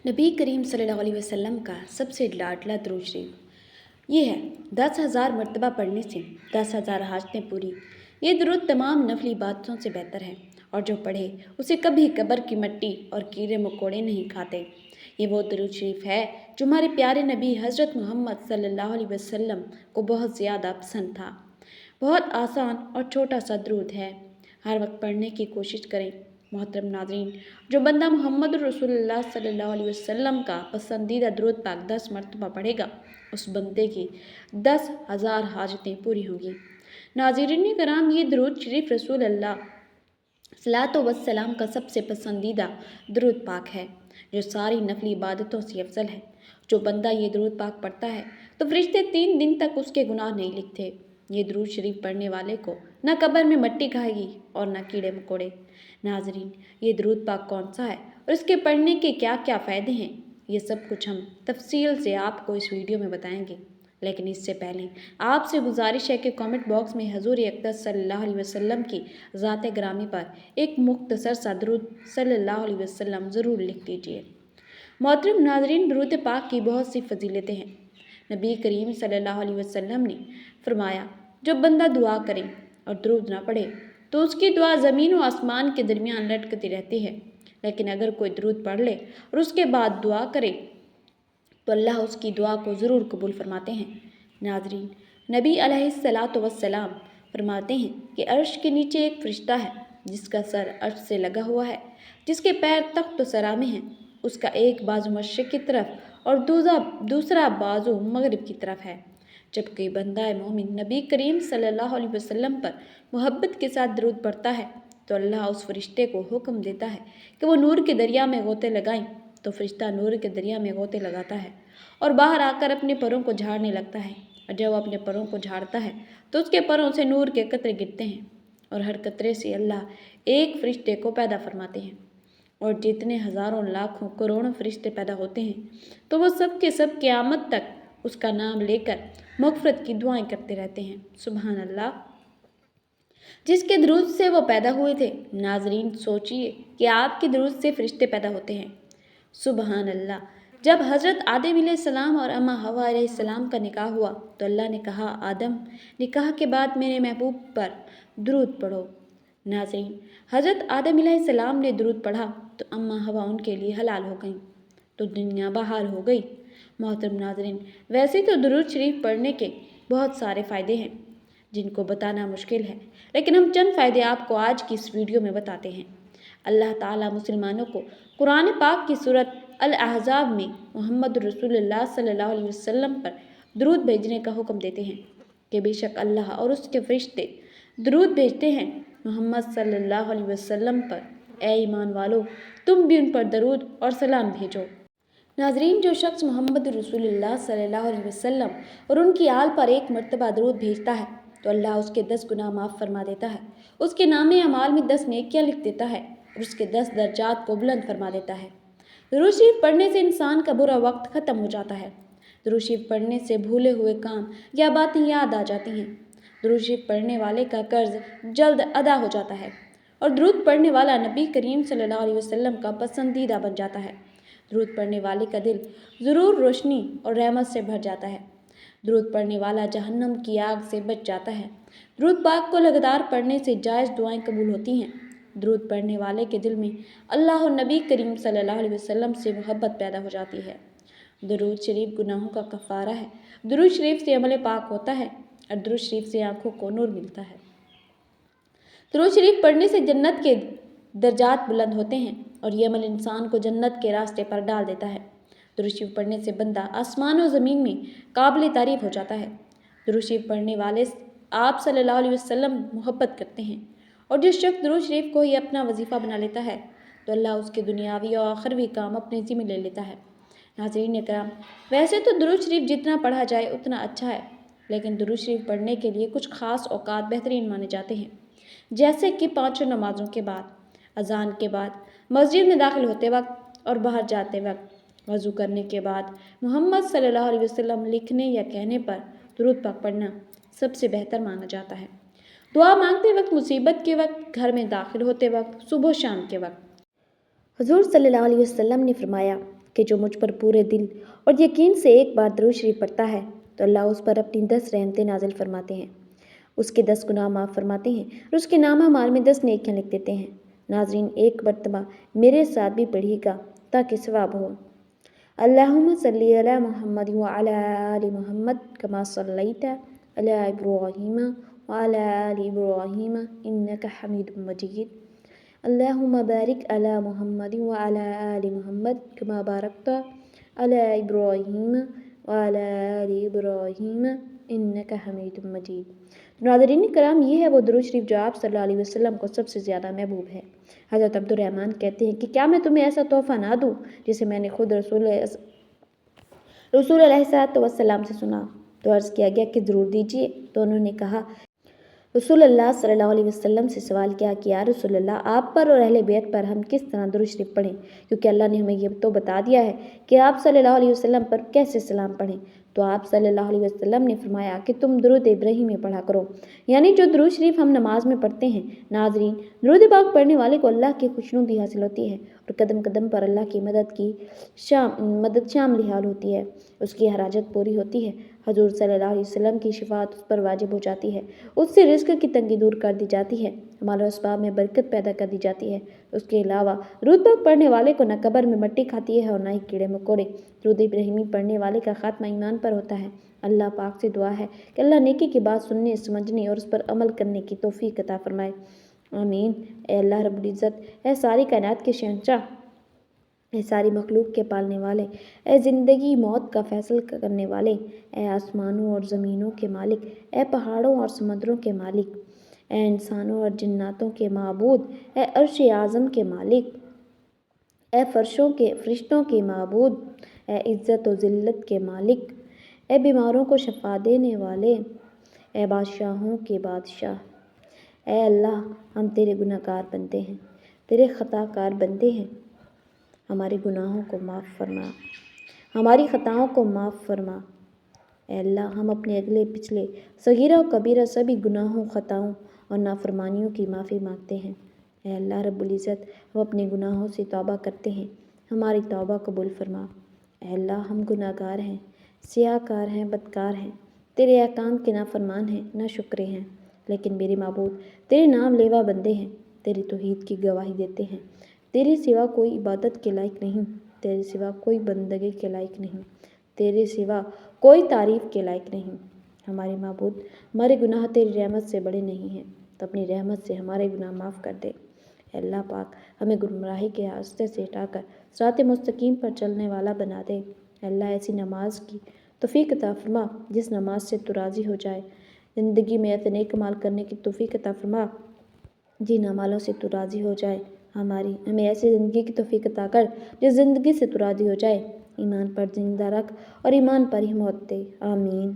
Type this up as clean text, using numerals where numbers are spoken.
नबी करीम सल्लल्लाहु अलैहि वसल्लम का सबसे लाडला दुरूद शरीफ ये है। 10,000 मरतबा पढ़ने से 10,000 हाजतें पूरी। ये दुरूद तमाम नफली इबादतों से बेहतर है और जो पढ़े उसे कभी कब्र की मिट्टी और कीड़े मकोड़े नहीं खाते। ये वो दुरूद शरीफ है जो हमारे प्यारे नबी हज़रत मोहम्मद सल्लल्लाहु अलैहि वसल्लम को बहुत ज़्यादा पसंद था। बहुत आसान और छोटा सा दुरूद है, हर वक्त पढ़ने की कोशिश करें। मोहतरम नाज़रीन, जो बंदा मोहम्मद रसूलुल्लाह सल्लल्लाहु अलैहि वसल्लम का पसंदीदा दुरूद पाक 10 मरतबा पढ़ेगा, उस बंदे की 10,000 हाजतें पूरी होंगी। नाज़रीन कराम, ये दुरूद शरीफ रसूलुल्लाह सल्लल्लाहु अलैहि वसल्लम का सबसे पसंदीदा दुरूद पाक है जो सारी नफली इबादतों से अफजल है। जो बंदा ये दुरूद पाक पढ़ता है तो फरिश्ते 3 दिन तक उसके गुनाह नहीं लिखते। ये दुरूद शरीफ पढ़ने वाले को न कब्र में मिट्टी खाएगी और न कीड़े मकोड़े। नाजरीन, ये दुरूद पाक कौन सा है और इसके पढ़ने के क्या क्या फ़ायदे हैं, ये सब कुछ हम तफसील से आपको इस वीडियो में बताएंगे। लेकिन इससे पहले आपसे गुजारिश है कि कमेंट बॉक्स में हुज़ूर अक़दस सल्लल्लाहु अलैहि वसल्लम की ज़ात ग्रामी पर एक मुख्तसर सा दुरूद सल्लल्लाहु अलैहि वसल्लम ज़रूर लिख दीजिए। मोहतरम नाज़रीन, दुरूद पाक की बहुत सी फजीलतें हैं। नबी करीम सल्लल्लाहु अलैहि वसल्लम ने फरमाया, जो बंदा दुआ करे और दुरूद ना पढ़े तो उसकी दुआ ज़मीन और आसमान के दरमियान लटकती रहती है। लेकिन अगर कोई दुरूद पढ़ ले और उसके बाद दुआ करे तो अल्लाह उसकी दुआ को ज़रूर कबूल फरमाते हैं। नाज़रीन, नबी अलैहिस्सलातु वस्सलाम फरमाते हैं कि अर्श के नीचे एक फ़रिश्ता है जिसका सर अर्श से लगा हुआ है, जिसके पैर तख्त सरा में हैं। उसका एक बाजू मशरिक़ की तरफ और दूसरा बाजू मगरिब की तरफ है। जब कोई बंदा मोमिन नबी करीम सल्लल्लाहु अलैहि वसल्लम पर मोहब्बत के साथ दुरूद पढ़ता है तो अल्लाह उस फरिश्ते को हुक्म देता है कि वो नूर के दरिया में गोते लगाएं। तो फरिश्ता नूर के दरिया में गोते लगाता है और बाहर आकर अपने परों को झाड़ने लगता है। और जब वो अपने परों को झाड़ता है तो उसके परों से नूर के कतरे गिरते हैं और हर कतरे से अल्लाह एक फरिश्ते को पैदा फरमाते हैं। और जितने हज़ारों लाखों करोड़ों फरिश्ते पैदा होते हैं तो वो सब के सब क़यामत तक उसका नाम लेकर मग़फ़िरत की दुआएं करते रहते हैं। सुभान अल्लाह, जिसके दुरूद से वो पैदा हुए थे। नाजरीन, सोचिए कि आपके दुरूद से फरिश्ते पैदा होते हैं। सुभान अल्लाह, जब हज़रत आदम अलैहिस्सलाम और अम्मा हवा अलैहिस्सलाम का निकाह हुआ तो अल्लाह ने कहा, आदम, निकाह के बाद मेरे महबूब पर दुरूद पढ़ो। नाजरीन, हज़रत आदम अलैहिस्सलाम ने दुरूद पढ़ा तो अम्मा हवा उनके लिए हलाल हो गई, तो दुनिया बहाल हो गई। मोहतरम नाजरीन, वैसे तो दुरूद शरीफ पढ़ने के बहुत सारे फ़ायदे हैं जिनको बताना मुश्किल है, लेकिन हम चंद फ़ायदे आपको आज की इस वीडियो में बताते हैं। अल्लाह ताला मुसलमानों को कुरान पाक की सूरत अल अहज़ाब में मोहम्मद रसूलुल्लाह सल्लल्लाहु अलैहि वसल्लम पर दुरूद भेजने का हुक्म देते हैं कि बेशक अल्लाह और उसके फरिश्ते दुरूद भेजते हैं मोहम्मद सल्लल्लाहु अलैहि वसल्लम पर। ए ईमान वालो, तुम भी उन पर दरूद और सलाम भेजो। नाजरीन, जो शख्स मोहम्मद रसूलुल्लाह सल्लल्लाहु अलैहि वसल्लम और उनकी आल पर एक मरतबा दरूद भेजता है तो अल्लाह उसके 10 गुनाह माफ़ फरमा देता है, उसके नामे अमाल में 10 नेकियां लिख देता है और उसके 10 दर्जात को बुलंद फरमा देता है। दुरूद शरीफ पढ़ने से इंसान का बुरा वक्त ख़त्म हो जाता है। दुरूद शरीफ पढ़ने से भूले हुए काम या बातें याद आ जाती हैं। दुरूद शरीफ पढ़ने वाले का कर्ज जल्द अदा हो जाता है और दुरूद पढ़ने वाला नबी करीम सल्लल्लाहु अलैहि वसल्लम का पसंदीदा बन जाता है। दुरूद पढ़ने वाले का दिल ज़रूर रोशनी और रहमत से भर जाता है। दुरूद पढ़ने वाला जहन्नम की आग से बच जाता है। दुरूद पाक को लगातार पढ़ने से जायज़ दुआएं कबूल होती हैं। दुरूद पढ़ने वाले के दिल में अल्लाह और नबी करीम सल्लल्लाहु अलैहि वसल्लम से मोहब्बत पैदा हो जाती है। दुरूद शरीफ गुनाहों का कफ़ारा है। दुरूद शरीफ से अमल पाक होता है और दुरूद शरीफ से आँखों को नूर मिलता है। दुरूद शरीफ पढ़ने से जन्नत के दर्जात बुलंद होते हैं और ये अमल इंसान को जन्नत के रास्ते पर डाल देता है। दुरूद शरीफ पढ़ने से बंदा आसमान और ज़मीन में काबिल तारीफ़ हो जाता है। दुरूद शरीफ पढ़ने वाले आप सल्लल्लाहु अलैहि वसल्लम मोहब्बत करते हैं और जिस शख्स दुरूद शरीफ को ही अपना वजीफ़ा बना लेता है तो अल्लाह उसके दुनियावी और आखिरवी काम अपने ज़िम्मे ले लेता है। नाज़रीन इकराम, वैसे तो दुरूद शरीफ जितना पढ़ा जाए उतना अच्छा है, लेकिन दुरूद शरीफ पढ़ने के लिए कुछ ख़ास औक़ात बेहतरीन माने जाते हैं, जैसे कि 5 नमाज़ों के बाद, अज़ान के बाद, मस्जिद में दाखिल होते वक्त और बाहर जाते वक्त, वज़ू करने के बाद, मोहम्मद सल्लल्लाहु अलैहि वसल्लम लिखने या कहने पर दुरूद पाक पढ़ना सबसे बेहतर माना जाता है। दुआ मांगते वक्त, मुसीबत के वक्त, घर में दाखिल होते वक्त, सुबह शाम के वक्त। हुज़ूर सल्लल्लाहु अलैहि वसल्लम ने फरमाया کہ جو مجھ پر پورے دل اور یقین سے ایک بار درود شریف پڑھتا ہے تو اللہ اس پر اپنی 10 رحمتیں نازل فرماتے ہیں، اس کے 10 گناہ معاف فرماتے ہیں اور اس کے نامہ مال میں 10 نیکیاں لکھ دیتے ہیں۔ ناظرین، ایک مرتبہ میرے ساتھ بھی پڑھیے گا تاکہ ثواب ہو۔ اللہم صلی علی محمد وعلی آل محمد کما صلیت علی ابراہیم وعلی آل ابراہیم انک حمید مجید۔ اللہم بارک علی محمد وعلی آل محمد کما بارکت علی ابراہیم وعلی آل ابراہیم انک حمید مجید۔ ناظرین کرام، یہ ہے وہ درود شریف جو آپ صلی اللہ علیہ وسلم کو سب سے زیادہ محبوب ہے۔ حضرت عبد الرحمن کہتے ہیں کہ کیا میں تمہیں ایسا تحفہ نہ دوں جسے میں نے خود رسول علیہ السلام سے سنا؟ تو عرض کیا گیا کہ ضرور دیجیے۔ تو انہوں نے کہا، رسول اللہ صلی اللہ علیہ وسلم سے سوال کیا کہ یا رسول اللہ، آپ پر اور اہل بیت پر ہم کس طرح درود شریف پڑھیں، کیونکہ اللہ نے ہمیں یہ تو بتا دیا ہے کہ آپ صلی اللہ علیہ وسلم پر کیسے سلام پڑھیں۔ تو آپ صلی اللہ علیہ وسلم نے فرمایا کہ تم درود ابراہیمی پڑھا کرو، یعنی جو درود شریف ہم نماز میں پڑھتے ہیں۔ ناظرین، درود پاک پڑھنے والے کو اللہ کی خوشنودی حاصل ہوتی ہے اور قدم قدم پر اللہ کی مدد شامل حال ہوتی ہے، اس کی ہر حاجت پوری ہوتی ہے، حضور صلی اللہ علیہ وسلم کی شفاعت اس پر واجب ہو جاتی ہے، اس سے رزق کی تنگی دور کر دی جاتی ہے، مال و اسباب میں برکت پیدا کر دی جاتی ہے۔ اس کے علاوہ درود پاک پڑھنے والے کو نہ قبر میں مٹی کھاتی ہے اور نہ ہی کیڑے مکوڑے۔ درود ابراہیمی پڑھنے والے کا خاتمہ ایمان پر ہوتا ہے۔ اللہ پاک سے دعا ہے کہ اللہ نیکی کی بات سننے، سمجھنے اور اس پر عمل کرنے کی توفیق عطا فرمائے، آمین۔ اے اللہ رب العزت، اے ساری کائنات کے شہنشاہ، اے ساری مخلوق کے پالنے والے، اے زندگی موت کا فیصل کرنے والے، اے آسمانوں اور زمینوں کے مالک، اے پہاڑوں اور سمندروں کے مالک، اے انسانوں اور جناتوں کے معبود، اے عرش اعظم کے مالک، اے فرشتوں کے معبود، اے عزت و ذلت کے مالک، اے بیماروں کو شفا دینے والے، اے بادشاہوں کے بادشاہ، اے اللہ، ہم تیرے گناہ گار بندے ہیں، تیرے خطا کار بندے ہیں، ہمارے گناہوں کو معاف فرما، ہماری خطاؤں کو معاف فرما۔ اے اللہ، ہم اپنے اگلے پچھلے صغیرہ و کبیرہ سبھی گناہوں، خطاؤں اور نافرمانیوں کی معافی مانگتے ہیں۔ اے اللہ رب العزت، ہم اپنے گناہوں سے توبہ کرتے ہیں، ہماری توبہ قبول فرما۔ اے اللہ، ہم گناہ گار ہیں، سیاہ کار ہیں، بدکار ہیں، تیرے احکام کے نافرمان ہیں، ناشکرے ہیں، لیکن میرے معبود تیرے نام لیوا بندے ہیں، تیری توحید کی گواہی دیتے ہیں۔ تیرے سوا کوئی عبادت کے لائق نہیں، تیرے سوا کوئی بندگی کے لائق نہیں، تیرے سوا کوئی تعریف کے لائق نہیں۔ ہمارے معبود، ہمارے گناہ تیری رحمت سے بڑے نہیں ہیں، تو اپنی رحمت سے ہمارے گناہ معاف کر دے۔ اے اللہ پاک، ہمیں گمراہی کے راستے سے ہٹا کر صراط مستقیم پر چلنے والا بنا دے۔ اے اللہ، ایسی نماز کی توفیق عطا فرما جس نماز سے تو راضی ہو جائے، زندگی میں ایسے نیک اعمال کرنے کی توفیق عطا فرما جن اعمالوں سے تو راضی ہو جائے۔ ہمیں ایسی زندگی کی توفیق عطا کر جس زندگی سے تو راضی ہو جائے، ایمان پر زندہ رکھ اور ایمان پر ہی موت دے، آمین۔